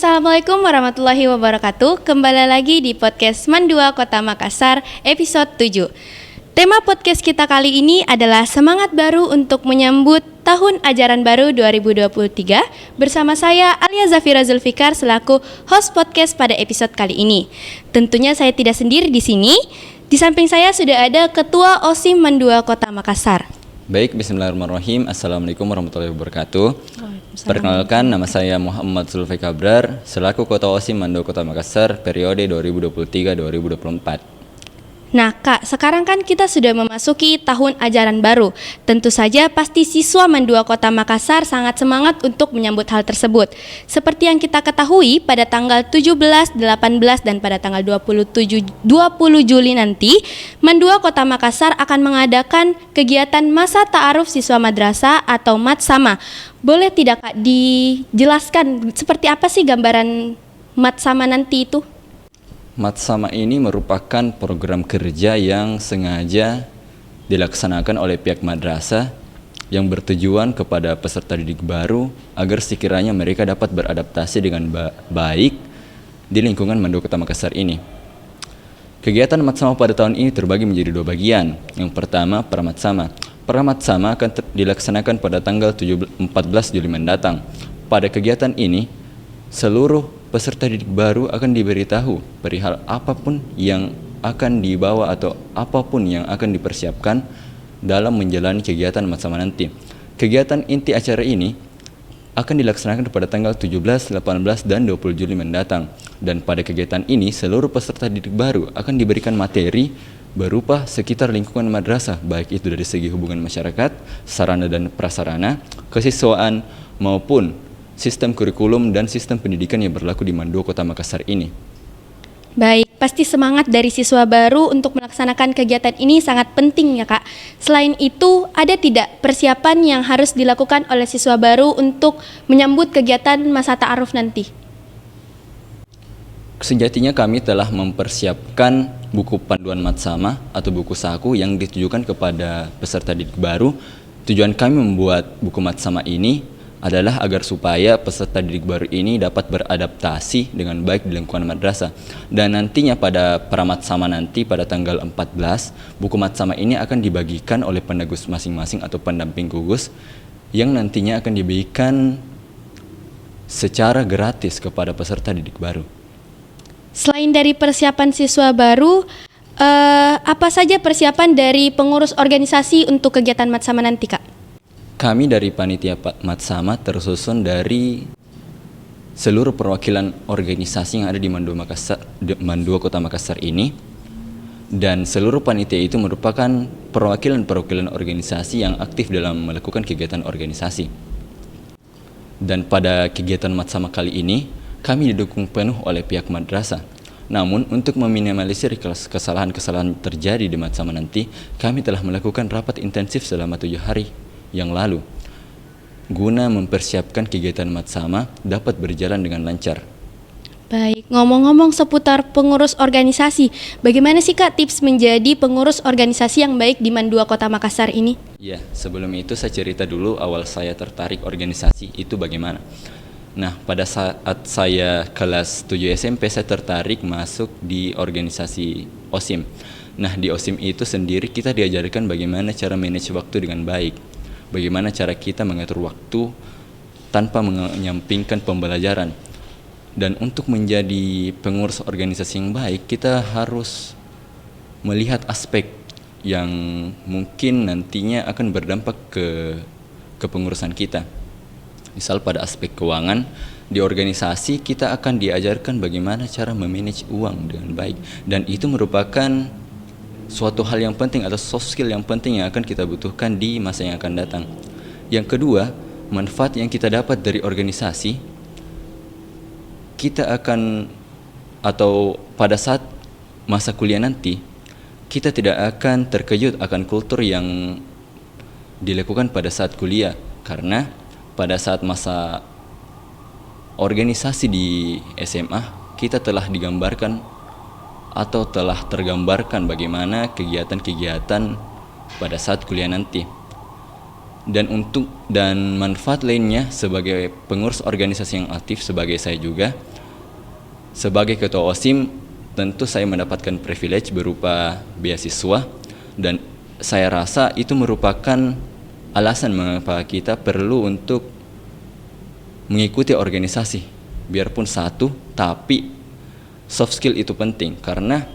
Assalamualaikum warahmatullahi wabarakatuh. Kembali lagi di podcast Mandua Kota Makassar episode 7. Tema podcast kita kali ini adalah semangat baru untuk menyambut tahun ajaran baru 2023 bersama saya Alia Zafira Zulfikar selaku host podcast pada episode kali ini. Tentunya saya tidak sendiri di sini. Di samping saya sudah ada Ketua OSIM Mandua Kota Makassar. Baik, bismillahirrahmanirrahim. Assalamualaikum warahmatullahi wabarakatuh. Perkenalkan, nama saya Muhammad Zulfi Kabrar selaku Ketua OSIM Mandua Kota Makassar periode 2023-2024. Nah Kak, sekarang kan kita sudah memasuki tahun ajaran baru. Tentu saja pasti siswa Mandua Kota Makassar sangat semangat untuk menyambut hal tersebut. Seperti yang kita ketahui, pada tanggal 17, 18, dan pada tanggal 20 Juli nanti, Mandua Kota Makassar akan mengadakan kegiatan masa ta'aruf siswa madrasah atau matsama. Boleh tidak Kak dijelaskan seperti apa sih gambaran matsama nanti itu? Matsama ini merupakan program kerja yang sengaja dilaksanakan oleh pihak madrasah yang bertujuan kepada peserta didik baru agar sekiranya mereka dapat beradaptasi dengan baik di lingkungan Mandua Kota Makassar ini. Kegiatan matsama pada tahun ini terbagi menjadi dua bagian. Yang pertama, pramatsama. Pramatsama akan dilaksanakan pada tanggal 14 Juli mendatang. Pada kegiatan ini, seluruh peserta didik baru akan diberitahu perihal apapun yang akan dibawa atau apapun yang akan dipersiapkan dalam menjalani kegiatan matsama nanti. Kegiatan inti acara ini akan dilaksanakan pada tanggal 17, 18, dan 20 Juli mendatang. Dan pada kegiatan ini seluruh peserta didik baru akan diberikan materi berupa sekitar lingkungan madrasah, baik itu dari segi hubungan masyarakat, sarana dan prasarana, kesiswaan maupun sistem kurikulum dan sistem pendidikan yang berlaku di Mandua Kota Makassar ini. Baik, pasti semangat dari siswa baru untuk melaksanakan kegiatan ini sangat penting ya Kak. Selain itu, ada tidak persiapan yang harus dilakukan oleh siswa baru untuk menyambut kegiatan masa ta'aruf nanti? Sejatinya kami telah mempersiapkan buku panduan matsama atau buku saku yang ditujukan kepada peserta didik baru. Tujuan kami membuat buku matsama ini adalah agar supaya peserta didik baru ini dapat beradaptasi dengan baik di lingkungan madrasah. Dan nantinya pada pramatsama nanti pada tanggal 14, buku matsama ini akan dibagikan oleh pendagus masing-masing atau pendamping gugus yang nantinya akan diberikan secara gratis kepada peserta didik baru. Selain dari persiapan siswa baru, apa saja persiapan dari pengurus organisasi untuk kegiatan matsama nanti Kak? Kami dari panitia matsama tersusun dari seluruh perwakilan organisasi yang ada di Mandua Kota Makassar ini, dan seluruh panitia itu merupakan perwakilan organisasi yang aktif dalam melakukan kegiatan organisasi. Dan pada kegiatan matsama kali ini kami didukung penuh oleh pihak madrasah. Namun untuk meminimalisir kesalahan-kesalahan terjadi di matsama nanti, kami telah melakukan rapat intensif selama 7 hari yang lalu guna mempersiapkan kegiatan matsama dapat berjalan dengan lancar. Baik, ngomong-ngomong seputar pengurus organisasi, bagaimana sih Kak tips menjadi pengurus organisasi yang baik di Mandua Kota Makassar ini? Ya, sebelum itu saya cerita dulu awal saya tertarik organisasi itu bagaimana. Nah, pada saat saya kelas 7 SMP saya tertarik masuk di organisasi OSIM. Nah, di OSIM itu sendiri kita diajarkan bagaimana cara manage waktu dengan baik. Bagaimana cara kita mengatur waktu tanpa menyampingkan pembelajaran. Dan untuk menjadi pengurus organisasi yang baik, kita harus melihat aspek yang mungkin nantinya akan berdampak ke kepengurusan kita. Misal pada aspek keuangan, di organisasi kita akan diajarkan bagaimana cara memanage uang dengan baik. Dan itu merupakan suatu hal yang penting atau soft skill yang penting yang akan kita butuhkan di masa yang akan datang. Yang kedua, manfaat yang kita dapat dari organisasi, kita akan atau pada saat masa kuliah nanti, kita tidak akan terkejut akan kultur yang dilakukan pada saat kuliah. Karena pada saat masa organisasi di SMA, kita telah digambarkan atau telah tergambarkan bagaimana kegiatan-kegiatan pada saat kuliah nanti. Dan manfaat lainnya sebagai pengurus organisasi yang aktif sebagai saya juga, Sebagai ketua OSIM, tentu saya mendapatkan privilege berupa beasiswa, dan saya rasa itu merupakan alasan mengapa kita perlu untuk mengikuti organisasi. Biarpun satu, tapi soft skill itu penting karena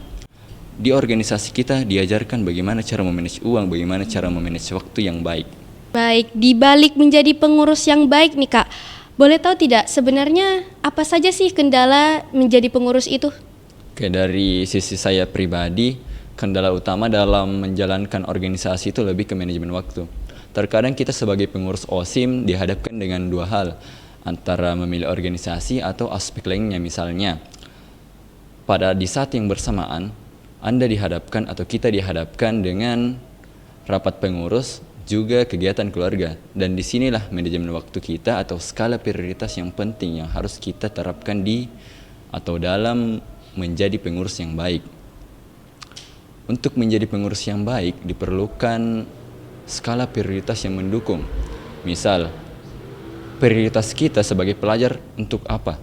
di organisasi kita diajarkan bagaimana cara memanage uang, bagaimana cara memanage waktu yang baik. Baik, di balik menjadi pengurus yang baik nih Kak, boleh tahu tidak sebenarnya apa saja sih kendala menjadi pengurus itu? Oke, dari sisi saya pribadi, kendala utama dalam menjalankan organisasi itu lebih ke manajemen waktu. Terkadang kita sebagai pengurus OSIM dihadapkan dengan dua hal, antara memilih organisasi atau aspek lainnya. Misalnya, pada di saat yang bersamaan, Anda dihadapkan atau kita dihadapkan dengan rapat pengurus, juga kegiatan keluarga. Dan disinilah manajemen waktu kita atau skala prioritas yang penting yang harus kita terapkan di atau dalam menjadi pengurus yang baik. Untuk menjadi pengurus yang baik diperlukan skala prioritas yang mendukung. Misal, prioritas kita sebagai pelajar untuk apa?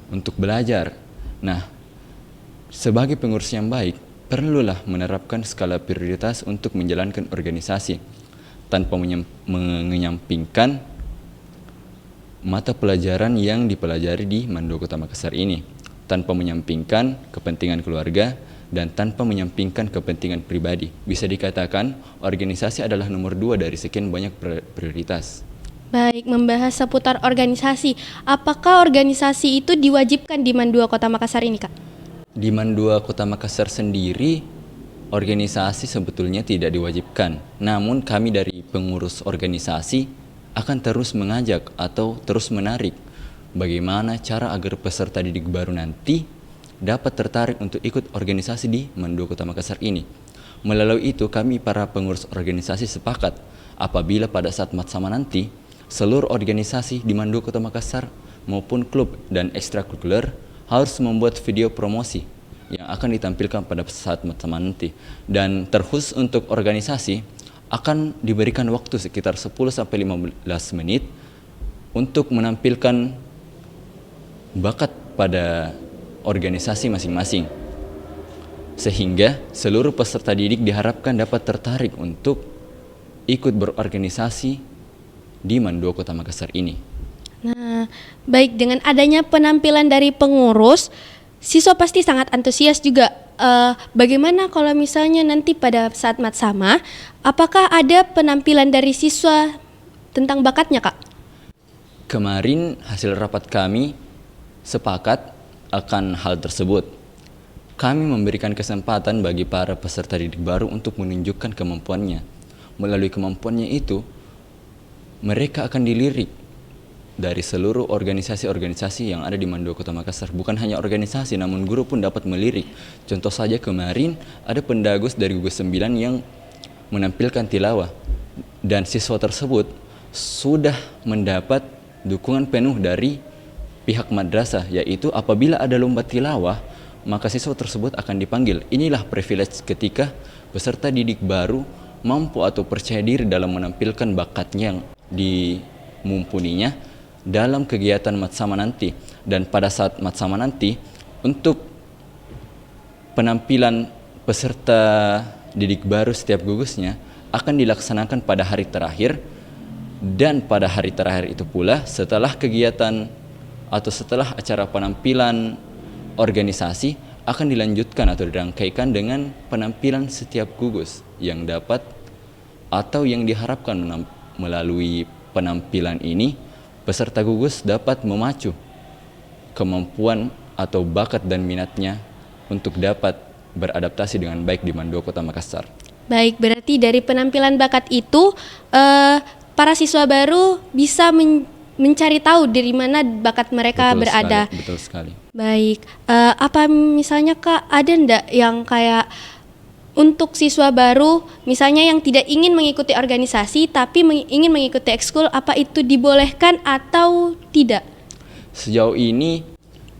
Untuk belajar. Nah, sebagai pengurus yang baik, perlulah menerapkan skala prioritas untuk menjalankan organisasi tanpa menyampingkan mata pelajaran yang dipelajari di Mandokota Makassar ini, tanpa menyampingkan kepentingan keluarga dan tanpa menyampingkan kepentingan pribadi. Bisa dikatakan organisasi adalah nomor 2 dari sekian banyak prioritas. Baik, membahas seputar organisasi. Apakah organisasi itu diwajibkan di Mandua Kota Makassar ini, Kak? Di Mandua Kota Makassar sendiri, organisasi sebetulnya tidak diwajibkan. Namun kami dari pengurus organisasi akan terus mengajak atau terus menarik bagaimana cara agar peserta didik baru nanti dapat tertarik untuk ikut organisasi di Mandua Kota Makassar ini. Melalui itu kami para pengurus organisasi sepakat apabila pada saat matsama nanti seluruh organisasi di Mandua Kota Makassar maupun klub dan ekstrakurikuler harus membuat video promosi yang akan ditampilkan pada saat matsama nanti. Dan terkhusus untuk organisasi akan diberikan waktu sekitar 10-15 menit untuk menampilkan bakat pada organisasi masing-masing. Sehingga seluruh peserta didik diharapkan dapat tertarik untuk ikut berorganisasi di Mandua Kota Makassar ini. Nah, baik, dengan adanya penampilan dari pengurus, siswa pasti sangat antusias juga. Bagaimana kalau misalnya nanti pada saat matsama, apakah ada penampilan dari siswa tentang bakatnya, Kak? Kemarin hasil rapat kami sepakat akan hal tersebut. Kami memberikan kesempatan bagi para peserta didik baru untuk menunjukkan kemampuannya. Melalui kemampuannya itu, mereka akan dilirik dari seluruh organisasi-organisasi yang ada di Mandua Kota Makassar. Bukan hanya organisasi, namun guru pun dapat melirik. Contoh saja kemarin ada pendagus dari gugus 9 yang menampilkan tilawah. Dan siswa tersebut sudah mendapat dukungan penuh dari pihak madrasah, yaitu apabila ada lomba tilawah, maka siswa tersebut akan dipanggil. Inilah privilege ketika peserta didik baru mampu atau percaya diri dalam menampilkan bakatnya yang dimumpuninya dalam kegiatan matsama nanti. Dan pada saat matsama nanti, untuk penampilan peserta didik baru setiap gugusnya akan dilaksanakan pada hari terakhir. Dan pada hari terakhir itu pula, setelah kegiatan atau setelah acara penampilan organisasi, akan dilanjutkan atau dirangkaikan dengan penampilan setiap gugus yang dapat atau yang diharapkan melalui penampilan ini, peserta gugus dapat memacu kemampuan atau bakat dan minatnya untuk dapat beradaptasi dengan baik di Mandua Kota Makassar. Baik, berarti dari penampilan bakat itu para siswa baru bisa mencari tahu dari mana bakat mereka berada. Betul sekali. Baik, apa misalnya Kak, ada ndak yang kayak untuk siswa baru misalnya yang tidak ingin mengikuti organisasi tapi ingin mengikuti ekskul, apa itu dibolehkan atau tidak? Sejauh ini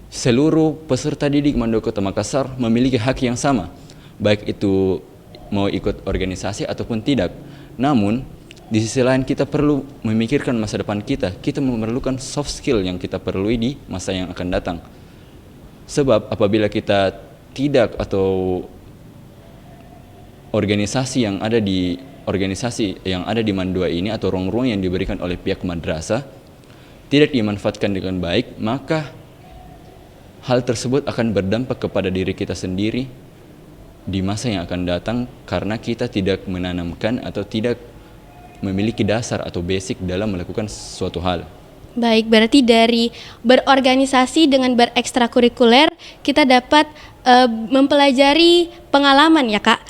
seluruh peserta didik Mandua Kota Makassar memiliki hak yang sama, baik itu mau ikut organisasi ataupun tidak. Namun di sisi lain kita perlu memikirkan masa depan kita. Kita memerlukan soft skill yang kita perlui di masa yang akan datang. Sebab apabila kita tidak atau organisasi yang ada di Mandua ini atau ruang-ruang yang diberikan oleh pihak madrasah tidak dimanfaatkan dengan baik, maka hal tersebut akan berdampak kepada diri kita sendiri di masa yang akan datang karena kita tidak menanamkan atau tidak memiliki dasar atau basic dalam melakukan suatu hal. Baik, berarti dari berorganisasi dengan berekstrakurikuler kita dapat mempelajari pengalaman ya Kak.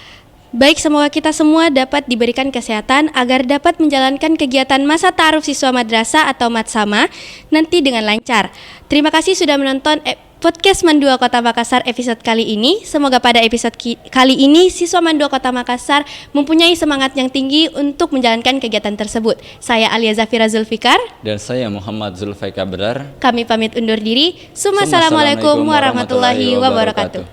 Baik, semoga kita semua dapat diberikan kesehatan agar dapat menjalankan kegiatan masa ta'aruf siswa madrasah atau matsama nanti dengan lancar. Terima kasih sudah menonton podcast Mandua Kota Makassar episode kali ini. Semoga pada episode kali ini siswa Mandua Kota Makassar mempunyai semangat yang tinggi untuk menjalankan kegiatan tersebut. Saya Alia Zafira Zulfikar. Dan saya Muhammad Zulfaika Berar. Kami pamit undur diri. Assalamualaikum warahmatullahi wabarakatuh.